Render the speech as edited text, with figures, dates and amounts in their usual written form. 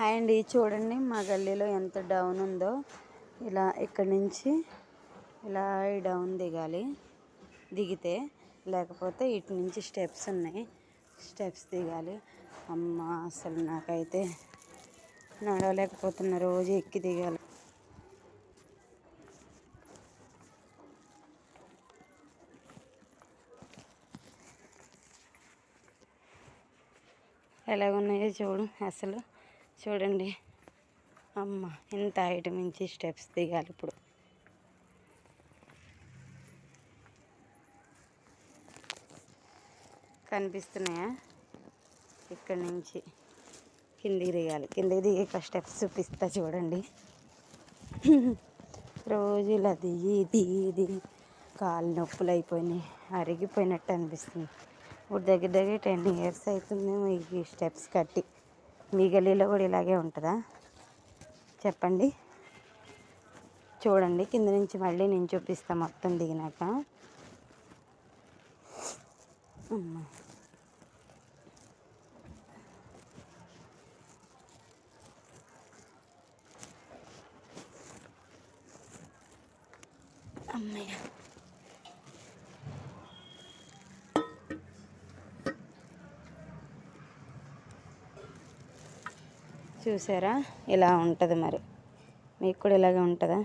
Hi అండి, చూడండి మా గల్లీలో ఎంత డౌన్ ఉందో. ఇలా ఇక్కడి నుంచి ఇలా డౌన్ దిగాలి, దిగితే లేకపోతే ఇటు నుంచి స్టెప్స్ ఉన్నాయి, స్టెప్స్ దిగాలి. అమ్మ అసలు నాకైతే నడవలేకపోతున్నా, రోజు ఎక్కి దిగాలి. ఎలాగున్నాయో చూడు, అసలు చూడండి. అమ్మ ఇంత హైట్ నుంచి స్టెప్స్ దిగాలి. ఇప్పుడు కనిపిస్తున్నాయా? ఇక్కడి నుంచి కిందికి దిగాలి. కిందికి దిగి స్టెప్స్ చూపిస్తా చూడండి. రోజు ఇలా దిగి దిగి దిగి కాళ్ళు నొప్పులు అయిపోయినాయి, అరిగిపోయినట్టు అనిపిస్తుంది. ఇప్పుడు దగ్గర దగ్గర 10 years అవుతుంది ఈ స్టెప్స్ కట్టి. మీ గల్లీలో కూడా ఇలాగే ఉంటుందా చెప్పండి. చూడండి, కింద నుంచి మళ్ళీ నేను చూపిస్తాను మొత్తం దిగినాక. అమ్మయ్య, చూసారా? ఇలా ఉంటుంది. మరి మీకు కూడా ఇలాగే ఉంటుందా?